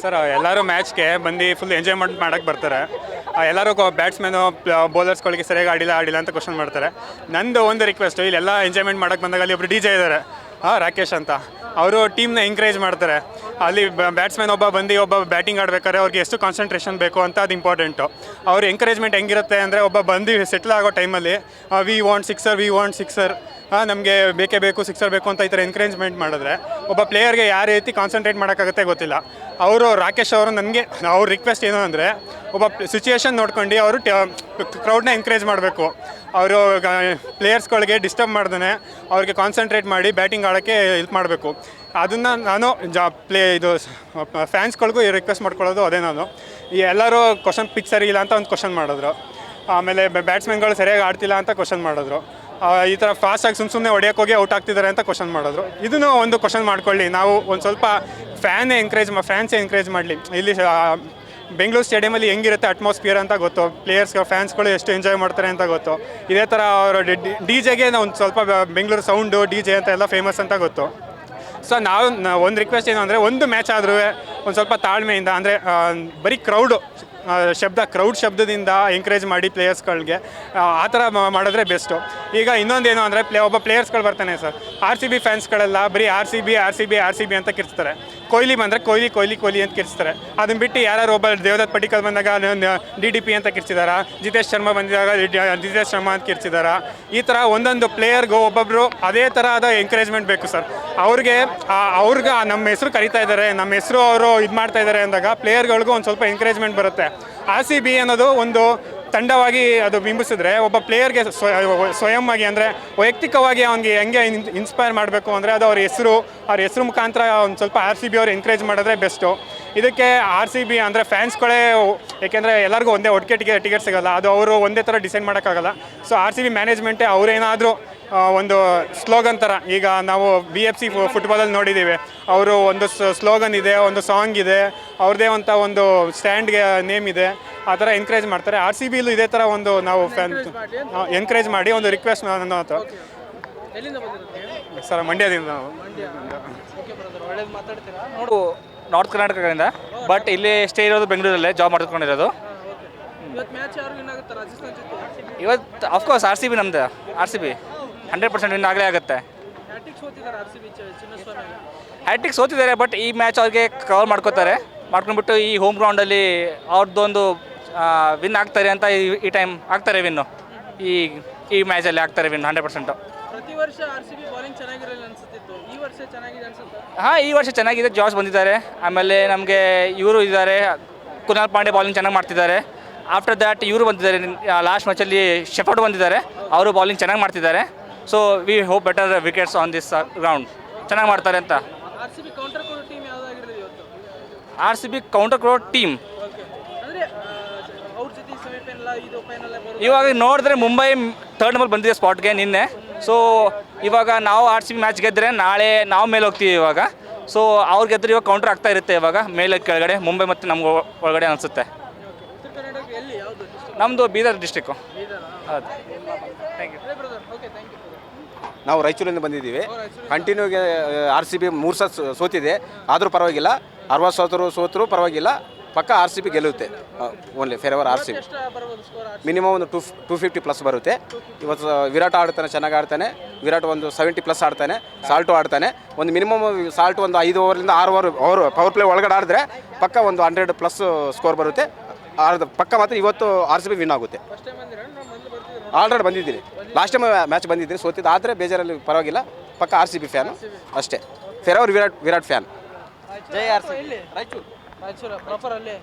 Sir ಎಲ್ಲರೂ ಮ್ಯಾಚ್ಗೆ ಬಂದು full enjoyment ಮಾಡೋಕ್ಕೆ ಬರ್ತಾರೆ. ಎಲ್ಲರೂ ಬ್ಯಾಟ್ಸ್ಮನ್ನು ಬೌಲರ್ಸ್ಗಳಿಗೆ ಸರಿಯಾಗಿ ಆಡಿಲ್ಲ ಅಂತ ಕ್ವಶನ್ ಮಾಡ್ತಾರೆ. ನಂದು ಒಂದು ರಿಕ್ವೆಸ್ಟು, ಇಲ್ಲೆಲ್ಲ ಎಂಜಾಯ್ಮೆಂಟ್ ಮಾಡೋಕ್ಕೆ ಬಂದಾಗ ಅಲ್ಲಿ ಒಬ್ಬರು DJ ಇದ್ದಾರೆ, ರಾಕೇಶ್ ಅಂತ. ಅವರು ಟೀಮ್ನ ಎಂಕರೇಜ್ ಮಾಡ್ತಾರೆ. ಅಲ್ಲಿ ಬ್ಯಾಟ್ಸ್ಮನ್ ಒಬ್ಬ ಬ್ಯಾಟಿಂಗ್ ಆಡಬೇಕಾದ್ರೆ ಅವ್ರಿಗೆ ಎಷ್ಟು ಕಾನ್ಸಂಟ್ರೇಷನ್ ಬೇಕು ಅಂತ ಅದು ಇಂಪಾರ್ಟೆಂಟು. ಅವ್ರ ಎಂಕರೇಜ್ಮೆಂಟ್ ಹೆಂಗಿರುತ್ತೆ ಅಂದರೆ, ಒಬ್ಬ ಬಂದು ಸೆಟ್ಲ್ ಆಗೋ ಟೈಮಲ್ಲಿ ವಿ ವಾಂಟ್ ಸಿಕ್ಸರ್ ನಮಗೆ ಬೇಕೇ ಬೇಕು, ಸಿಕ್ಸರ್ ಬೇಕು ಅಂತ ಈ ಥರ ಎನ್ಕರೇಜ್ಮೆಂಟ್ ಮಾಡಿದ್ರೆ ಒಬ್ಬ ಪ್ಲೇಯರ್ಗೆ ಯಾವ ರೀತಿ ಕಾನ್ಸಂಟ್ರೇಟ್ ಮಾಡೋಕ್ಕಾಗುತ್ತೆ ಗೊತ್ತಿಲ್ಲ. ರಾಕೇಶ್ ಅವರು ನನಗೆ ಅವ್ರ ರಿಕ್ವೆಸ್ಟ್ ಏನು ಅಂದರೆ, ಒಬ್ಬ ಸಿಚುಯೇಷನ್ ನೋಡ್ಕೊಂಡು ಅವರು ಕ್ರೌಡ್ನ ಎಂಕರೇಜ್ ಮಾಡಬೇಕು. ಅವರು ಪ್ಲೇಯರ್ಸ್ಗಳಿಗೆ ಡಿಸ್ಟರ್ಬ್ ಮಾಡ್ದೇ ಅವ್ರಿಗೆ ಕಾನ್ಸಂಟ್ರೇಟ್ ಮಾಡಿ ಬ್ಯಾಟಿಂಗ್ ಆಡೋಕ್ಕೆ ಹೆಲ್ಪ್ ಮಾಡಬೇಕು. ಅದನ್ನು ನಾನು ಫ್ಯಾನ್ಸ್ಗಳಿಗೂ ರಿಕ್ವೆಸ್ಟ್ ಮಾಡ್ಕೊಳ್ಳೋದು ಅದೇ. ನಾನು ಎಲ್ಲರೂ ಕ್ವಶನ್ ಪಿಚ್ ಸರಿ ಇಲ್ಲ ಅಂತ ಒಂದು ಕ್ವಶನ್ ಮಾಡಿದ್ರು. ಆಮೇಲೆ ಬ್ಯಾಟ್ಸ್ಮನ್ಗಳು ಸರಿಯಾಗಿ ಆಡ್ತಿಲ್ಲ ಅಂತ ಕ್ವಶನ್ ಮಾಡಿದ್ರು. ಈ ಥರ ಫಾಸ್ಟಾಗಿ ಸುಮ್ಮನೆ ಹೊಡೆಯೋಕ್ಕೆ ಹೋಗಿ ಔಟ್ ಆಗ್ತಿದ್ದಾರೆ ಅಂತ ಕ್ವಶನ್ ಮಾಡಿದ್ರು. ಇದನ್ನು ಒಂದು ಕ್ವಶನ್ ಮಾಡ್ಕೊಳ್ಳಿ. ನಾವು ಒಂದು ಸ್ವಲ್ಪ ಫ್ಯಾನ್ಸೇ ಎಂಕರೇಜ್ ಮಾಡಲಿ. ಇಲ್ಲಿ ಬೆಂಗಳೂರು ಸ್ಟೇಡಿಯಮಲ್ಲಿ ಹೆಂಗಿರುತ್ತೆ ಅಟ್ಮಾಸ್ಫಿಯರ್ ಅಂತ ಗೊತ್ತು, ಫ್ಯಾನ್ಸ್ಗಳು ಎಷ್ಟು ಎಂಜಾಯ್ ಮಾಡ್ತಾರೆ ಅಂತ ಗೊತ್ತು. ಇದೇ ಥರ ಅವರು DJಗೆ ಒಂದು ಸ್ವಲ್ಪ ಬೆಂಗಳೂರು ಸೌಂಡು DJ ಅಂತ ಎಲ್ಲ ಫೇಮಸ್ ಅಂತ ಗೊತ್ತು. ಸೊ ನಾವು ಒಂದು ರಿಕ್ವೆಸ್ಟ್ ಏನು ಅಂದರೆ, ಒಂದು ಮ್ಯಾಚ್ ಆದರೂ ಒಂದು ಸ್ವಲ್ಪ ತಾಳ್ಮೆಯಿಂದ, ಅಂದರೆ ಬರೀ ಕ್ರೌಡ್ ಶಬ್ದದಿಂದ ಎಂಕರೇಜ್ ಮಾಡಿ ಪ್ಲೇಯರ್ಸ್ಗಳಿಗೆ, ಆ ಥರ ಮಾಡಿದ್ರೆ ಬೆಸ್ಟು. ಈಗ ಇನ್ನೊಂದೇನು ಅಂದರೆ, ಒಬ್ಬ ಪ್ಲೇಯರ್ಸ್ಗಳು ಬರ್ತಾನೆ ಸರ್, RCB ಫ್ಯಾನ್ಸ್ಗಳೆಲ್ಲ ಬರೀ RCB ಅಂತ ಕಿರ್ಚ್ತಾರೆ. ಕೊಹ್ಲಿ ಬಂದರೆ ಕೊಹ್ಲಿ ಅಂತ ಕಿರ್ಚ್ತಾರೆ. ಅದನ್ನ ಬಿಟ್ಟು ಯಾರು ಒಬ್ಬ ದೇವದತ್ ಪಡಿಕ್ಕಲ್ ಬಂದಾಗ DDP ಅಂತ ಕಿರ್ಚಿದಾರ, ಜಿತೇಶ್ ಶರ್ಮಾ ಬಂದಿದಾಗ ಜಿತೇಶ್ ಶರ್ಮಾ ಅಂತ ಕಿರ್ಚಿದಾರ. ಈ ಥರ ಒಂದೊಂದು ಪ್ಲೇಯರ್ಗೂ ಒಬ್ಬೊಬ್ಬರು ಅದೇ ಥರದ ಎಂಕರೇಜ್ಮೆಂಟ್ ಬೇಕು ಸರ್. ಅವ್ರಿಗೆ ನಮ್ಮ ಹೆಸರು ಕರಿತಾ ಇದ್ದಾರೆ, ನಮ್ಮ ಹೆಸರು ಅವರು ಇದು ಮಾಡ್ತಾ ಇದ್ದಾರೆ ಅಂದಾಗ ಪ್ಲೇಯರ್ಗಳಿಗೂ ಒಂದು ಸ್ವಲ್ಪ ಎಂಕರೇಜ್ಮೆಂಟ್ ಬರುತ್ತೆ. RCB ಅನ್ನೋದು ಒಂದು ತಂಡವಾಗಿ ಅದು ಬಿಂಬಿಸಿದ್ರೆ, ಒಬ್ಬ ಪ್ಲೇಯರ್ಗೆ ಸ್ವಯಂವಾಗಿ ಅಂದರೆ ವೈಯಕ್ತಿಕವಾಗಿ ಅವ್ನಿಗೆ ಹೆಂಗೆ ಇನ್ಸ್ಪೈರ್ ಮಾಡಬೇಕು ಅಂದರೆ, ಅದು ಅವ್ರ ಹೆಸರು ಮುಖಾಂತರ ಒಂದು ಸ್ವಲ್ಪ RCB ಅವ್ರು ಎನ್ಕರೇಜ್ ಮಾಡಿದ್ರೆ ಬೆಸ್ಟು. ಇದಕ್ಕೆ RCB ಅಂದರೆ ಫ್ಯಾನ್ಸ್ಗಳೇ, ಏಕೆಂದರೆ ಎಲ್ಲರಿಗೂ ಒಂದೇ ಒಟ್ಟಿಗೆ ಟಿಕೆಟ್ ಸಿಗೋಲ್ಲ, ಅದು ಅವರು ಒಂದೇ ಥರ ಡಿಸೈಡ್ ಮಾಡೋಕ್ಕಾಗಲ್ಲ. ಸೊ RCB ಮ್ಯಾನೇಜ್ಮೆಂಟೇ ಅವರೇನಾದರೂ ಒಂದು ಸ್ಲೋಗನ್ ಥರ, ಈಗ ನಾವು BFC ಫುಟ್ಬಾಲಲ್ಲಿ ನೋಡಿದ್ದೀವಿ, ಅವರು ಒಂದು ಸ್ಲೋಗನ್ ಇದೆ, ಒಂದು ಸಾಂಗ್ ಇದೆ, ಅವ್ರದ್ದೇ ಅಂತ ಒಂದು ಸ್ಟ್ಯಾಂಡ್ಗೆ ನೇಮ್ ಇದೆ, ಆ ಥರ ಎನ್ಕರೇಜ್ ಮಾಡ್ತಾರೆ. RCBಲೂ ಇದೇ ಥರ ಒಂದು ನಾವು ಎನ್ಕರೇಜ್ ಮಾಡಿ ಒಂದು ರಿಕ್ವೆಸ್ಟ್ ನನ್ನ ಸರ್, ಮಂಡ್ಯದಿಂದ. ನಾವು ನಾರ್ತ್ ಕರ್ನಾಟಕದಿಂದ, ಬಟ್ ಇಲ್ಲಿ ಸ್ಟೇ ಇರೋದು ಬೆಂಗಳೂರಲ್ಲೇ, ಜಾಬ್ ಮಾಡ್ಕೊಂಡಿರೋದು. ಇವತ್ತು ಅಫ್ಕೋರ್ಸ್ RCB ನಮ್ಮದು, RCB 100% ವಿನ್ ಆಗಲೇ ಆಗುತ್ತೆ. ಹ್ಯಾಟ್ರಿಕ್ ಸೋತಿದ್ದಾರೆ, ಬಟ್ ಈ ಮ್ಯಾಚ್ ಅವ್ರಿಗೆ ಕವರ್ ಮಾಡ್ಕೊಂಡ್ಬಿಟ್ಟು ಈ ಹೋಮ್ ಗ್ರೌಂಡಲ್ಲಿ ಅವ್ರದ್ದೊಂದು ವಿನ್ ಆಗ್ತಾರೆ ಅಂತ ಈ ಟೈಮ್ ಆಗ್ತಾರೆ ವಿನ್ನು. ಈ ಮ್ಯಾಚಲ್ಲಿ ಆಗ್ತಾರೆ ವಿನ್ 100%. ಪ್ರತಿ ವರ್ಷ RCB ಬೌಲಿಂಗ್ ಚೆನ್ನಾಗಿರಲ್ಲ ಅನ್ಸುತ್ತಿತ್ತು, ಈ ವರ್ಷ ಚೆನ್ನಾಗಿದೆ ಅನ್ಸುತ್ತೆ. ಈ ವರ್ಷ ಚೆನ್ನಾಗಿದೆ. ಜಾಸ್ ಬಂದಿದ್ದಾರೆ, ಆಮೇಲೆ ನಮಗೆ ಇವರು ಇದ್ದಾರೆ, ಕುನಾಲ್ ಪಾಂಡೆ ಬೌಲಿಂಗ್ ಚೆನ್ನಾಗಿ ಮಾಡ್ತಿದ್ದಾರೆ. ಆಫ್ಟರ್ ದ್ಯಾಟ್ ಇವರು ಬಂದಿದ್ದಾರೆ, ಲಾಸ್ಟ್ ಮ್ಯಾಚಲ್ಲಿ ಶೆಫರ್ಡ್ ಬಂದಿದ್ದಾರೆ, ಅವರು ಬೌಲಿಂಗ್ ಚೆನ್ನಾಗಿ ಮಾಡ್ತಿದ್ದಾರೆ. So we hope better wickets on this ground, ಚೆನ್ನಾಗಿ ಮಾಡ್ತಾರೆ ಅಂತ. RCB ಕೌಂಟರ್ ಕೊಡೋ ಟೀಮ್ ಯಾವುದಾಗಿರೋದು ಇವತ್ತು? RCB ಕೌಂಟರ್ ಕೊಡೋ ಟೀಮ್ ಅಂದರೆ ಅವ್ರ ಜೊತೆ ಸೆಮಿಫೈನಲ್ ಇದು ಫೈನಲ್ ಇವಾಗ ನೋಡಿದ್ರೆ ಮುಂಬೈ ಥರ್ಡ್ ನಂಬರ್ ಬಂದಿದೆ ಸ್ಪಾಟ್ಗೆ ನಿನ್ನೆ. ಸೊ ಇವಾಗ ನಾವು RCB ಮ್ಯಾಚ್ ಗೆದ್ದರೆ ನಾಳೆ ನಾವು ಮೇಲೆ ಹೋಗ್ತೀವಿ ಇವಾಗ. ಸೊ ಅವ್ರು ಗೆದ್ದರೆ ಇವಾಗ ಕೌಂಟರ್ ಆಗ್ತಾ ಇರುತ್ತೆ, ಇವಾಗ ಮೇಲೆ ಕೆಳಗಡೆ ಮುಂಬೈ ಮತ್ತು ನಮ್ಗೆ ಒಳಗಡೆ ಅನಿಸುತ್ತೆ. ಉತ್ತರ ಕರ್ನಾಟಕ ಎಲ್ಲಿ ಯಾವುದು ಡಿಸ್ಟ್ರಿಕ್ಟ್? ನಮ್ಮದು ಬೀದರ್ ಡಿಸ್ಟ್ರಿಕ್ಕು. ಹೌದು, thank you. Okay, thank you. ನಾವು ರಾಯಚೂರಿಂದ ಬಂದಿದ್ದೀವಿ. ಕಂಟಿನ್ಯೂಗೆ RCB 3 ಸಲ ಸೋತಿದೆ, ಆದರೂ ಪರವಾಗಿಲ್ಲ. 60 ಸೋತರೂ ಪರವಾಗಿಲ್ಲ, ಪಕ್ಕ RCB ಗೆಲ್ಲುತ್ತೆ. Only favour RCB. ಎಷ್ಟು ಬರ್ಬೋದು ಸ್ಕೋರ್? ಮಿನಿಮಮ್ ಒಂದು 250 ಪ್ಲಸ್ ಬರುತ್ತೆ. ಇವತ್ತು ವಿರಾಟ್ ಆಡ್ತಾನೆ, ಚೆನ್ನಾಗಿ ಆಡ್ತಾನೆ. ವಿರಾಟ್ ಒಂದು 70+ ಆಡ್ತಾನೆ, ಸಾಲ್ಟು ಆಡ್ತಾನೆ. ಒಂದು ಮಿನಿಮಮ್ ಸಾಲ್ಟು ಒಂದು 5 ಓವರಿಂದ 6 ಓವರ್ ಪವರ್ ಪ್ಲೇ ಒಳಗಡೆ ಆಡಿದ್ರೆ ಪಕ್ಕ ಒಂದು 100+ ಸ್ಕೋರ್ ಬರುತ್ತೆ. ಪಕ್ಕ ಮಾತ್ರ ಇವತ್ತು RCB ವಿನ್ ಆಗುತ್ತೆ. ಆಲ್ರೆಡಿ ಬಂದಿದ್ದೀನಿ, ಲಾಸ್ಟ್ ಟೈಮ್ ಮ್ಯಾಚ್ ಬಂದಿದ್ದೀನಿ, ಸೋತಿದ್ದು. ಆದರೆ ಬೇಜಾರಲ್ಲಿ ಪರವಾಗಿಲ್ಲ, ಪಕ್ಕ RCB ಫ್ಯಾನು ಅಷ್ಟೇ. Favour Virat fan. ಜೈ RCB. ರಾಯಚೂರು ಪ್ರಾಪರ್ ಅಲ್ಲೇ.